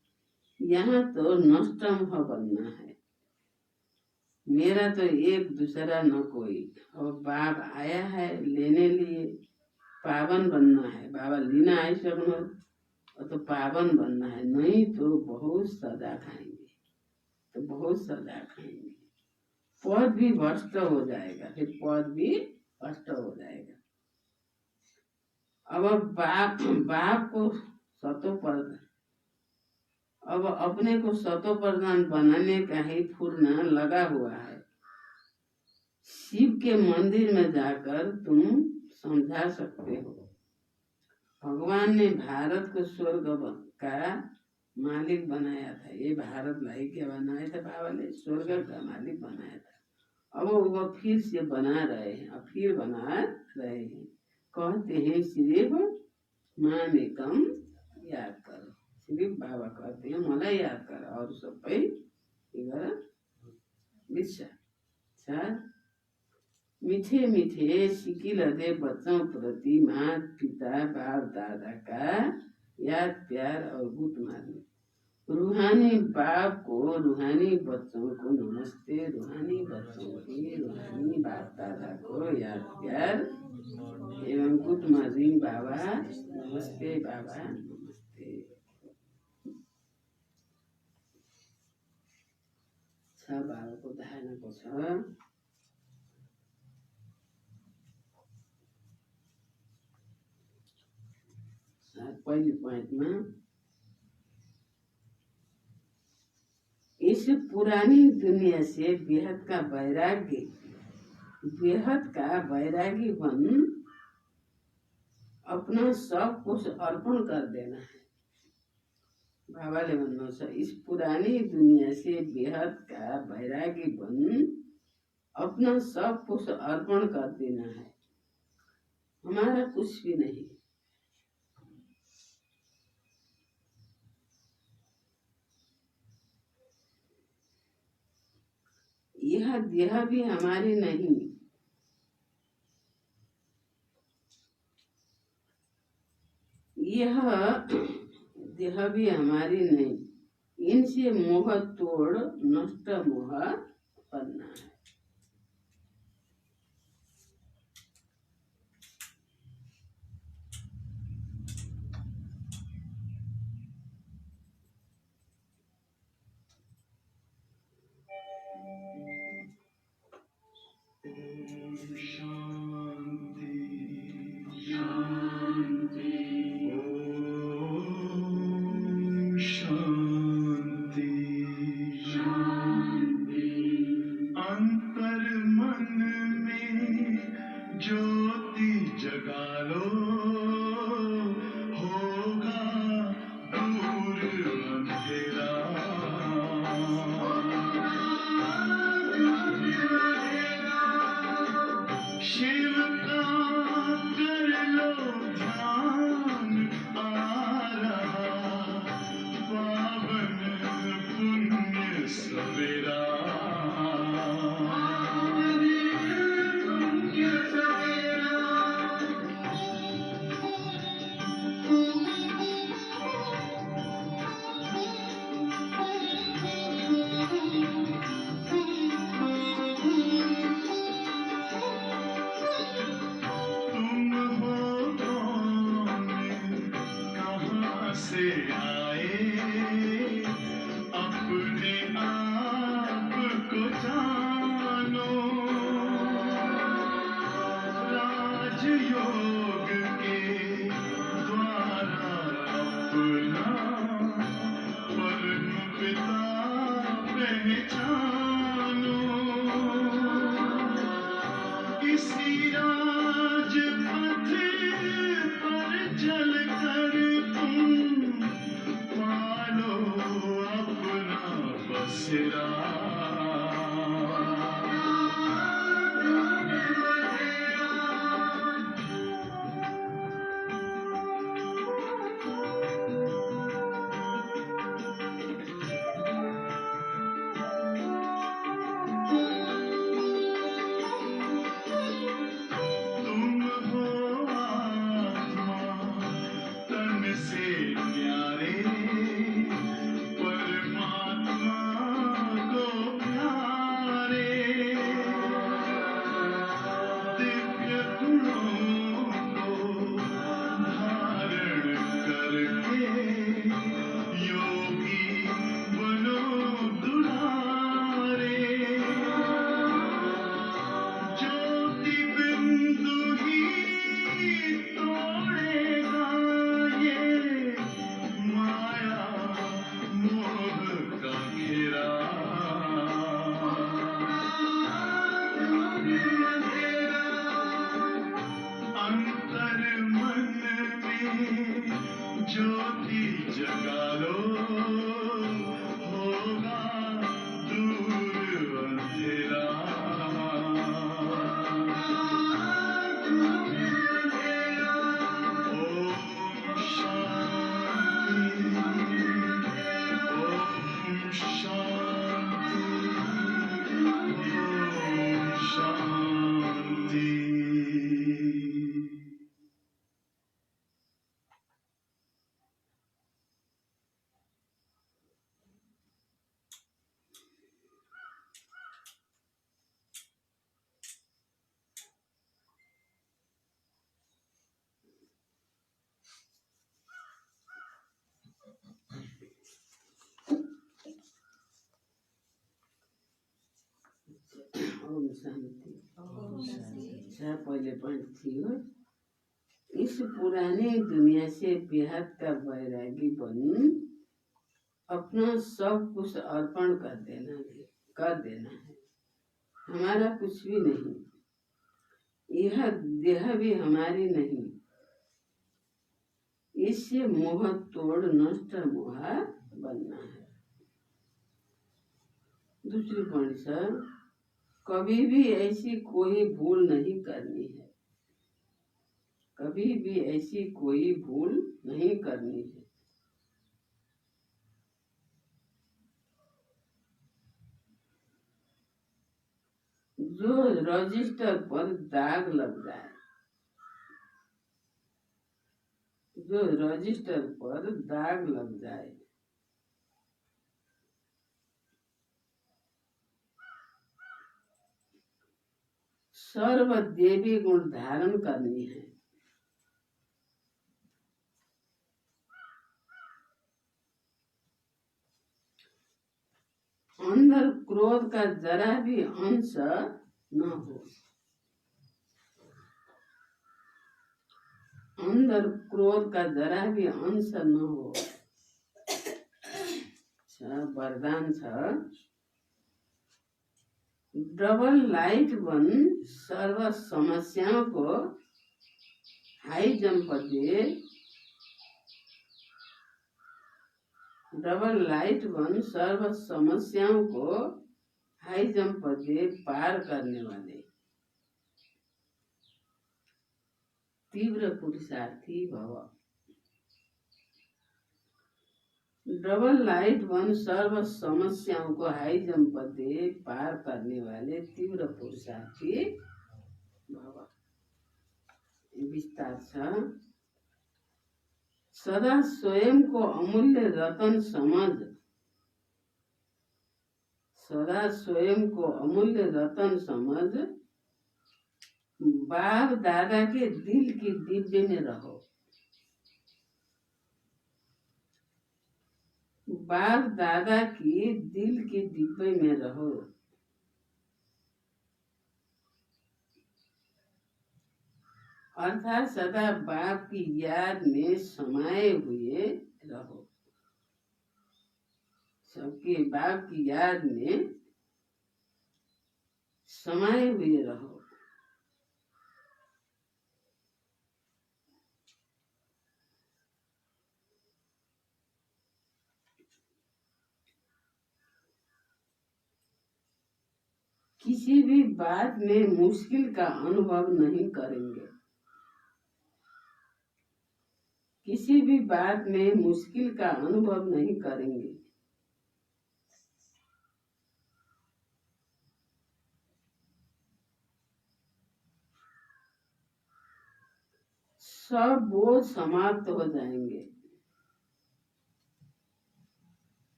Speaker 1: यहाँ तो नष्ट मोह बनना है, मेरा तो एक दूसरा न कोई। और बाप आया है लेने लिए, पावन बनना है। बाबा लेना आए सक्नु तो पावन बनना है, नहीं तो बहुत सजा खाएंगे, तो बहुत सजा खाएंगे। पद भी भ्रष्ट हो जाएगा, फिर पद भी भ्रष्ट हो जाएगा। अब बाप को सतोप्रधान, अब अपने को सतोप्रधान बनाने का ही फुरना लगा हुआ है। शिव के मंदिर में जाकर तुम समझा सकते हो। भगवान ने भारत को स्वर्ग का मालिक बनाया था। ये भारत लाई क्या बनाया था बाबा ने, स्वर्ग का मालिक बनाया था। अब वो फिर से बना रहे हैं, अब फिर बना रहे हैं। कहते हैं सिर्फ मान एकम याद करो, सिर्फ बाबा कहते हैं मलाई याद कर, और सबै बिर्सा। मीठे मीठे सिकिलदे बच्चों प्रति माँ पिता बाप दादा का याद प्यार और गुट मारने। रूहानी बाप को रूहानी बच्चों को नमस्ते, रूहानी बच्चों की रूहानी बाप दादा को याद प्यार एवं गुट मार्नी। बाबा नमस्ते, बाबा नमस्ते। बाबा को धारणको छ। पहले पॉइंट में इस पुरानी दुनिया से बेहद का वैरागी बन अपना सब कुछ अर्पण कर देना है। बाबाले भन्नुहुन्छ इस पुरानी दुनिया से बेहद का वैरागी बन अपना सब कुछ अर्पण कर देना है। हमारा कुछ भी नहीं। यह देह भी हमारी नहीं, यह देह भी हमारी नहीं। इनसे मोह तोड़ नष्ट मोह करना है।
Speaker 3: इसी राजपथ पर चलकर तुम पालो अपना बसेरा। तुम हो आत्मा तन से प्यारे, परमात्मा को प्यारे। दिव्य गुणों को धारण करके योगी बनो दुलारे। ज्योति बिंदु ही तोड़ेगा ये माया मोह का घेरा। अंतर मन में ज्योति जगा लो, होगा दूर अंधेरा। ओम शांति, ओम शांति, ओम शांति।
Speaker 1: ओम शांति।
Speaker 2: ओम शांति।
Speaker 1: अच्छा, पहले पॉइंट थी हो, इस पुरानी दुनिया से बेहद का वैरागी बन अपना सब कुछ अर्पण कर देना है। हमारा कुछ भी नहीं, यह देह भी हमारी नहीं। इससे मोह तोड़ नष्ट मोह बनना है। दूसरी पॉइंट सर, कभी भी ऐसी कोई भूल नहीं करनी है। कभी भी ऐसी कोई भूल नहीं करनी है। जो रजिस्टर पर दाग लग जाए, जो रजिस्टर पर दाग लग जाए, सर्व देवी गुण धारण करनी है। अंदर क्रोध का जरा भी अंश न हो। अंदर क्रोध का जरा भी अंश न हो। वरदान छ, डबल लाइट बन सर्व समस्याओं को हाई जंप दे। डबल लाइट बन सर्व समस्याओं को हाई जंप दे पार करने वाले तीव्र पुरुषार्थी भव। डबल लाइट बन सर्व समस्याओं को हाई जंप दे पार करने वाले तीव्र पुरुषार्थी भव। विस्तार छ, सदा स्वयं को अमूल्य रतन समझ। सदा स्वयं को अमूल्य रतन समझ बाप दादा के दिल की डिब्बे में रहो। बाप दादा की दिल के डिब्बे में रहो। अर्थात सदा बाप की याद में समाये हुए रहो। सबके बाप की याद में समाये हुए रहो। किसी भी बात में मुश्किल का अनुभव नहीं करेंगे। किसी भी बात में मुश्किल का अनुभव नहीं करेंगे। सब बोझ समाप्त हो जाएंगे।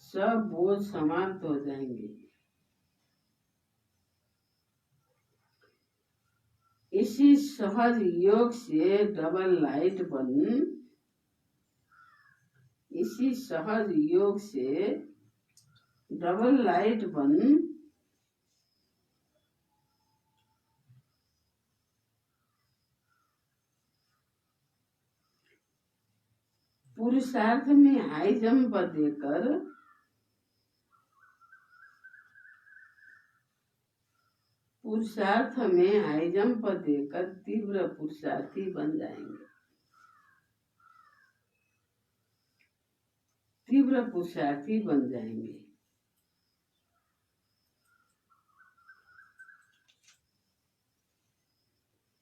Speaker 1: सब बोझ समाप्त हो जाएंगे। इसी सहज योग से डबल लाइट बन इसी सहज योग से डबल लाइट बन पुरुषार्थ में हाई जंप देकर तीव्र पुरुषार्थी बन जाएंगे। तीव्र पुरुषार्थी बन जाएंगे।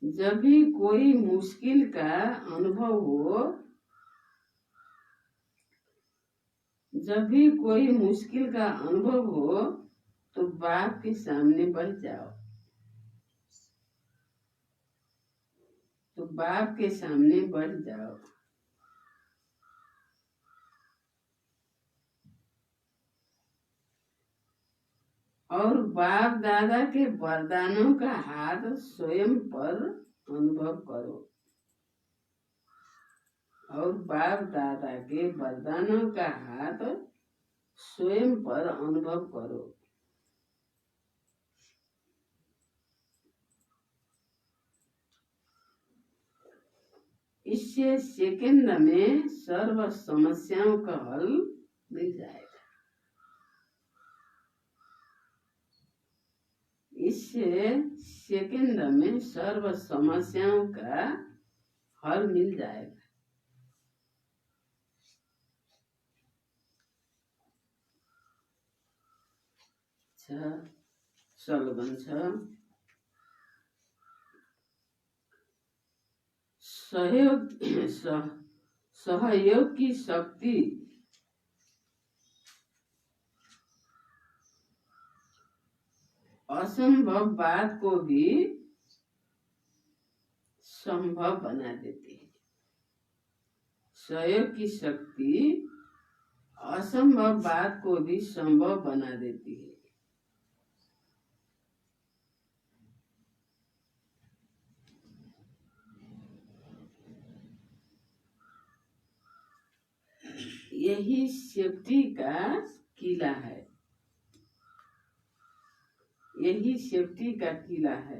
Speaker 1: जब भी कोई मुश्किल का अनुभव हो तो बाप के सामने बैठ जाओ। और बाप दादा के वरदानों का हाथ स्वयं पर अनुभव करो। और बाप दादा के वरदानों का हाथ स्वयं पर अनुभव करो। इससे सेकंड में सर्व समस्याओं का हल मिल जाएगा। इससे सेकंड में सर्व समस्याओं का हल मिल जाएगा। स्लोगन छ, सहयोग की शक्ति असंभव बात को भी संभव बना देती है। सहयोग की शक्ति असंभव बात को भी संभव बना देती है। यही सेफ्टी का किला है।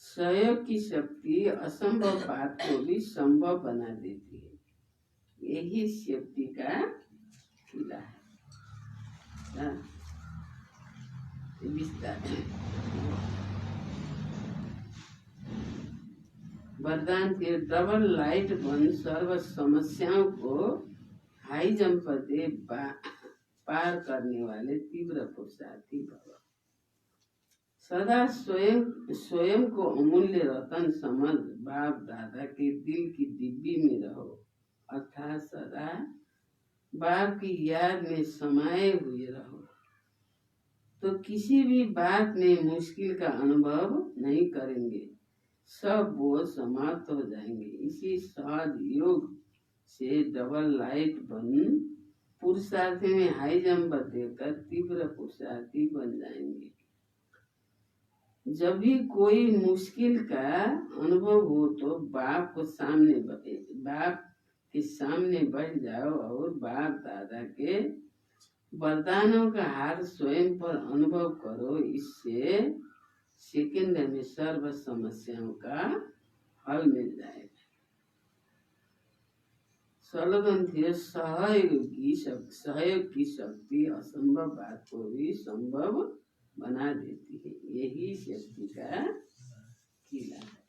Speaker 1: सहयोग की शक्ति असंभव बात को भी संभव बना देती है। यही सेफ्टी का किला है। वरदान के डबल लाइट बन सर्व समस्याओं को हाई जंप दे पार करने वाले तीव्र पुरुषार्थी भव। सदा स्वयं को अमूल्य रतन समझ बाप दादा के दिल की डिब्बी में रहो, अर्थात सदा बाप की याद में समाये हुए रहो, तो किसी भी बात में मुश्किल का अनुभव नहीं करेंगे। सब बोझ समाप्त हो जाएंगे। इसी सहज योग से डबल लाइट बन पुरुषार्थी में हाई जंप देकर तीव्र पुरुषार्थी बन जाएंगे। जब भी कोई मुश्किल का अनुभव हो तो बाप के सामने बैठ जाओ और बाप दादा के वरदानों का हाथ स्वयं पर अनुभव करो। इससे सेकंड में सर्व समस्याओं का हल मिल जाएगा। स्लोगन थे, सहयोग की शक्ति असंभव बात को भी संभव बना देती है। यही शक्ति का किला है।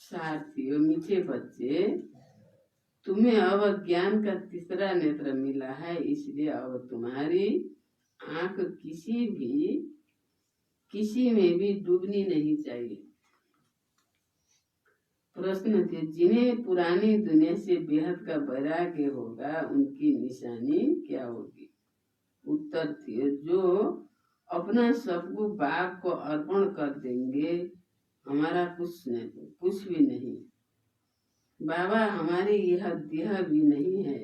Speaker 1: साथियों, मीठे बच्चे, तुम्हें अब ज्ञान का तीसरा नेत्र मिला है, इसलिए अब तुम्हारी आंख किसी में भी डूबनी नहीं चाहिए। प्रश्न थे, जिन्हें पुरानी दुनिया से बेहद का वैराग्य होगा उनकी निशानी क्या होगी? उत्तर थे, जो अपना सब कुछ बाप को अर्पण कर देंगे, हमारा कुछ भी नहीं। बाबा, हमारी यह देह भी नहीं है,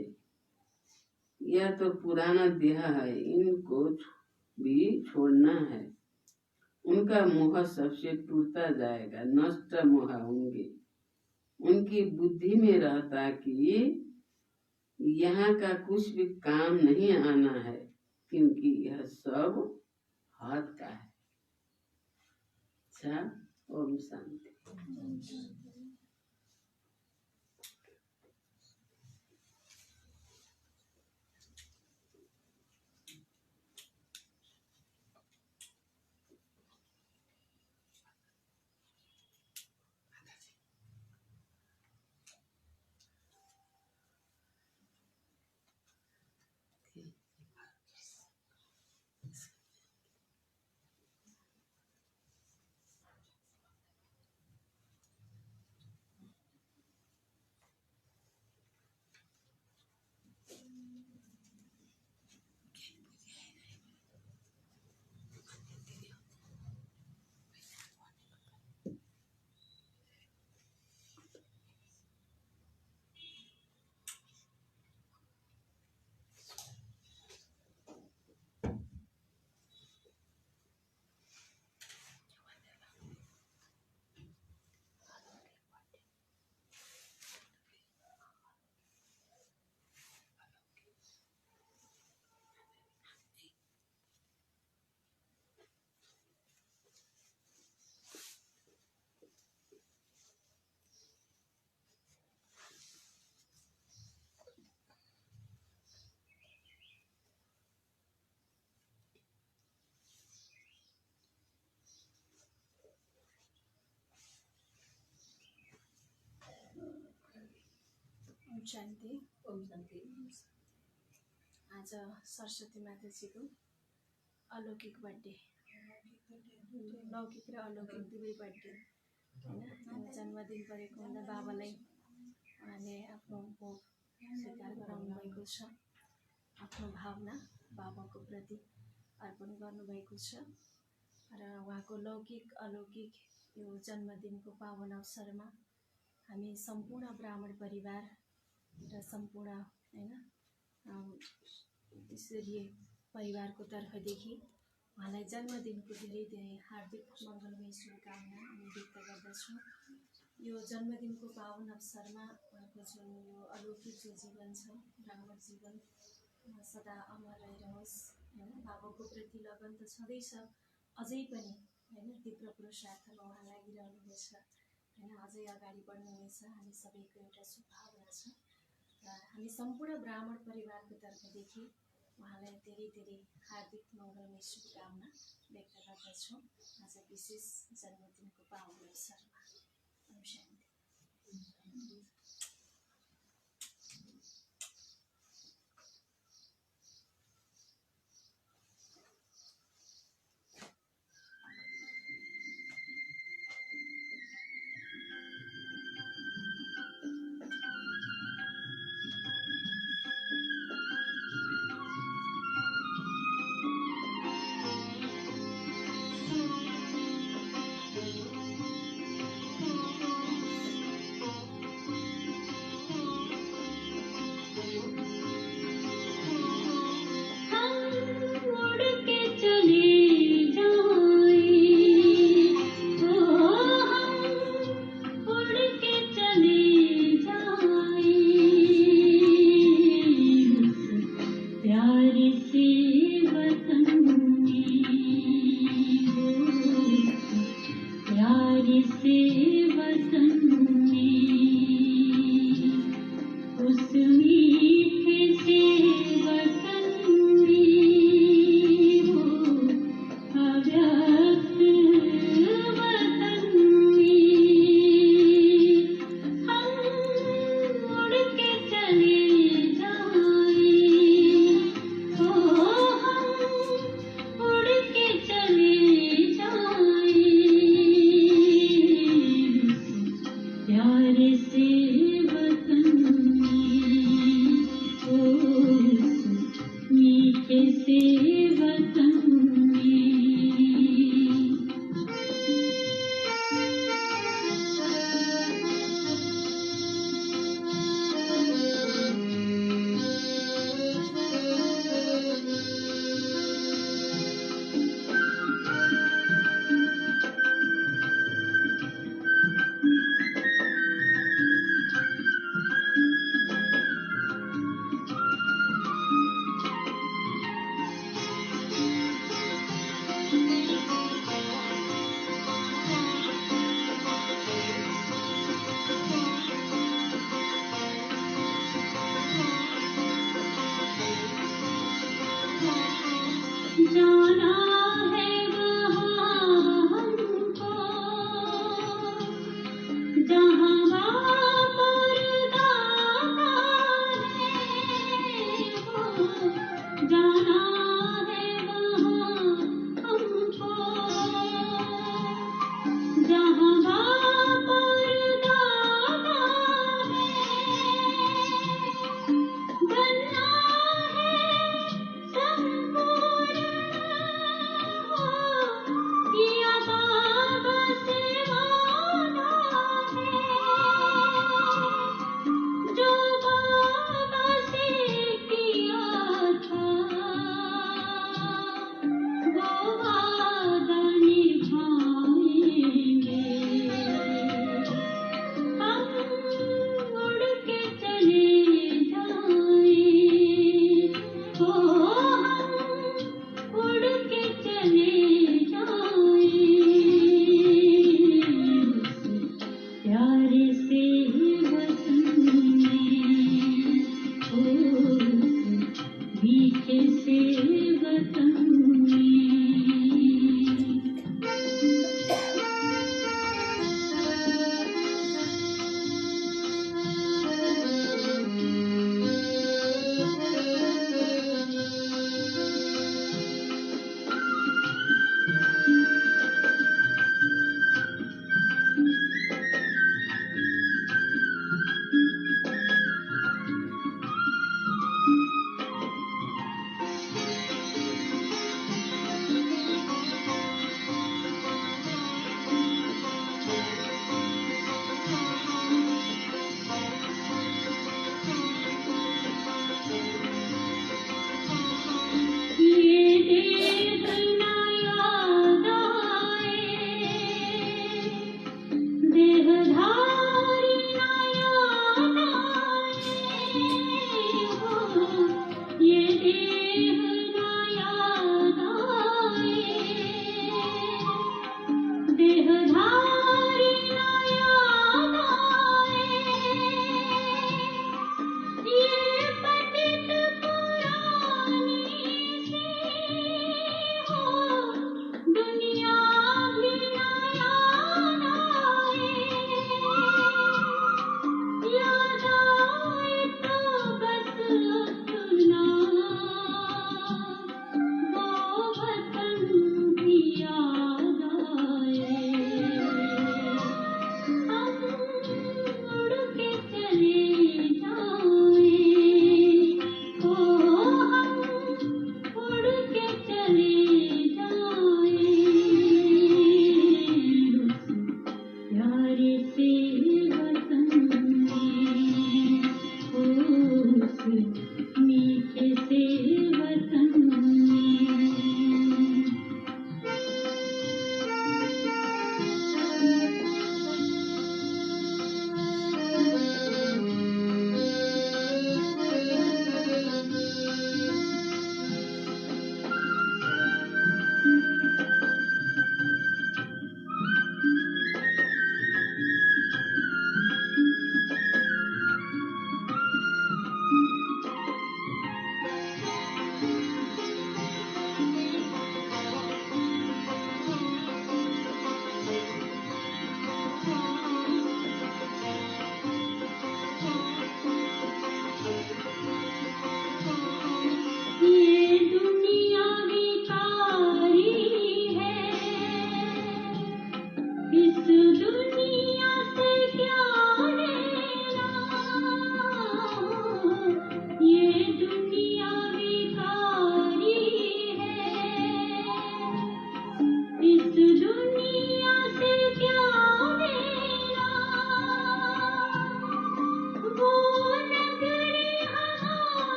Speaker 1: यह तो पुराना देह है, इनको भी छोड़ना है। उनका मोह सबसे टूटता जाएगा, नष्ट मोह होंगे। उनकी बुद्धि में रहता कि यहाँ का कुछ भी काम नहीं आना है, क्योंकि यह सब हाथ का है। अच्छा, ओम शांति।
Speaker 4: ओम शान्ति।
Speaker 2: ओम शान्ति।
Speaker 4: आज सरस्वती माताजीको अलौकिक बर्थडे, लौकिक र अलौकिक दुवै बर्थडे होइन। जन्मदिन परेको हुँदा बाबालाई उहाँले आफ्नो भोग स्वीकार गराउनु भएको छ, आफ्नो भावना बाबाको प्रति अर्पण गर्नुभएको छ र उहाँको लौकिक अलौकिक यो जन्मदिनको पावन अवसरमा हामी सम्पूर्ण ब्राह्मण परिवार र सम्पूर्ण होइन ईश्वरीय परिवारको तर्फदेखि उहाँलाई जन्मदिनको धेरै धेरै हार्दिक मङ्गलमय शुभकामना हामी व्यक्त गर्दछौँ। यो जन्मदिनको पावन अवसरमा उहाँको जुन यो अलौकिक जो जीवन छ, ब्राह्मण जीवन सदा अमर रहिरहोस् होइन। बाबाको प्रति लगन त छँदैछ, अझै पनि होइन तीव्र पुरुषार्थमा उहाँ लागिरहनुहुनेछ होइन, अझै अगाडि बढ्नुहुनेछ। हामी सबैको एउटा शुभभावना छ र हामी सम्पूर्ण ब्राह्मण परिवारको तर्फदेखि उहाँलाई धेरै धेरै हार्दिक मङ्गलमय शुभकामना व्यक्त गर्दछौँ आज विशेष जन्मदिनको पावन अवसरमा। ओम शान्ति।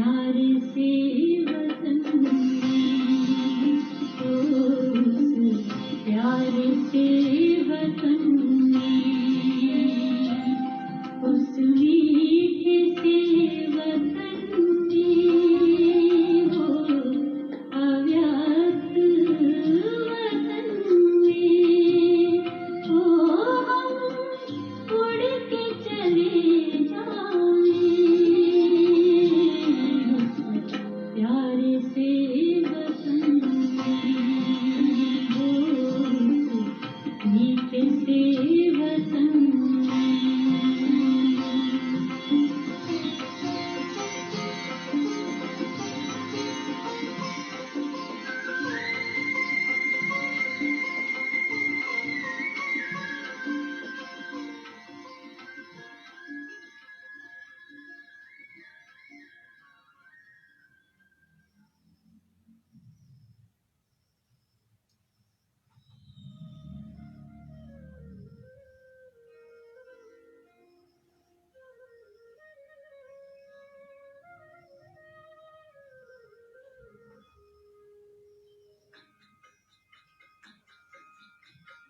Speaker 5: प्यार से वतन में, उस प्यार से वतन में, उस मीठे से वतन में, हो अव्यक्त वतन में, हो हम उड़ के चले जाएं, उस प्यार से वतन में, हो उस मीठे से वतन में।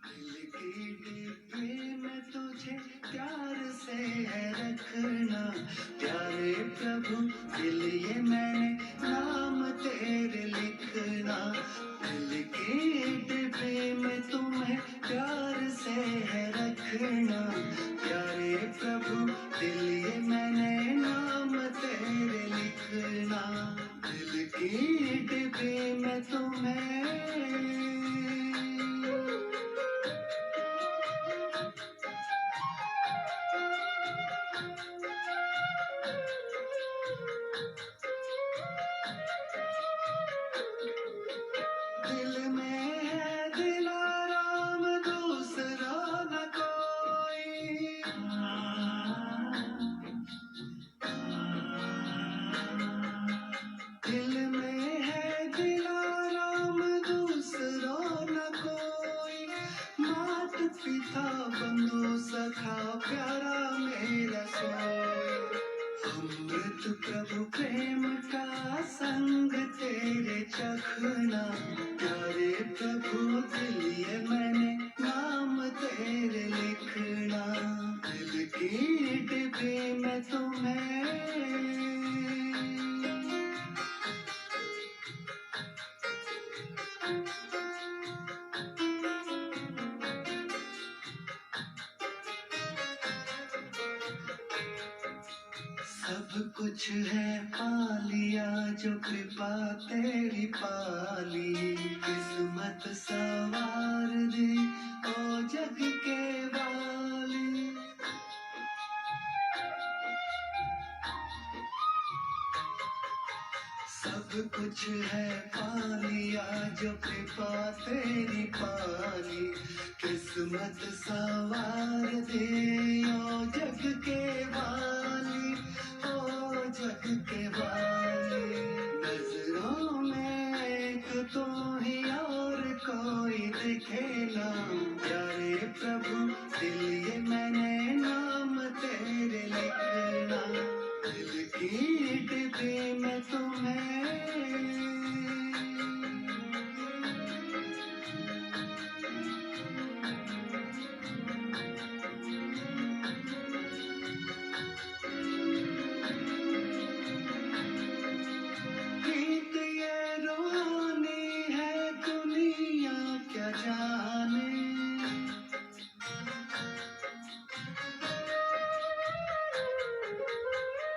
Speaker 3: दिल की डिब्बी में तुझे प्यार से है रखना, प्यारे प्रभु दिल ये मैंने नाम तेरे लिखना। दिल की डिब्बी में तुम्हें प्यार से है रखना, प्यारे प्रभु दिल ये मैंने नाम तेरे लिखना। दिल की डिब्बी में तुम्हें दिल में है दिलाराम दूसरा न कोई। दिल में है दिलाराम दूसरा न कोई, मात पिता बंधु सखा प्यारा मेरा सोई। अमृत प्रभु प्रेम का संग तेरे चखना, प्यारे प्रभु दिल ये मैंने नाम तेरे लिखना। दिल की डिब्बी में तुम्हें सब कुछ है पा लिया जो कृपा तेरी पाली। किस्मत सवार दी ओ जग के वाली। सब कुछ है पा लिया जो कृपा तेरी पाली। किस्मत सवार दे ओ जग के वाली, ओ जग के वाली। नजरों में एक तो ही और कोई दिखे ना, प्यारे प्रभु दिल ये मैंने नाम तेरे लिखना। दिल की डिब्बी में तुम्हें प्रीत ये रूहानी है दुनिया क्या जाने।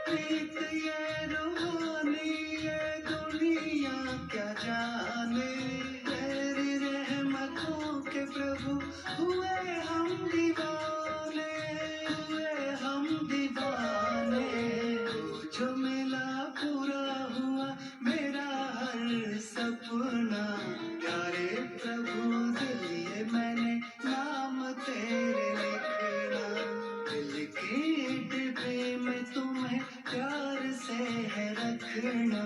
Speaker 3: प्रीत ये रूहानी है दुनिया क्या जाने। तेरी रहमतों के प्रभु हुए हम दीवाने, हुए हम दीवाने। जो मिला पूरा हुआ मेरा हर सपना, प्यारे प्रभु दिल ये मैंने नाम तेरे लिखना। दिल की डिब्बी में तुम्हें प्यार से है रखना,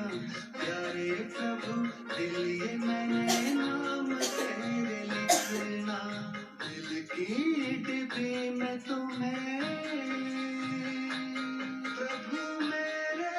Speaker 3: प्यारे प्रभु दिल ये मैंने नाम तेरे लिखना। दिल की डिब्बी में तुम्हें प्रभु मेरे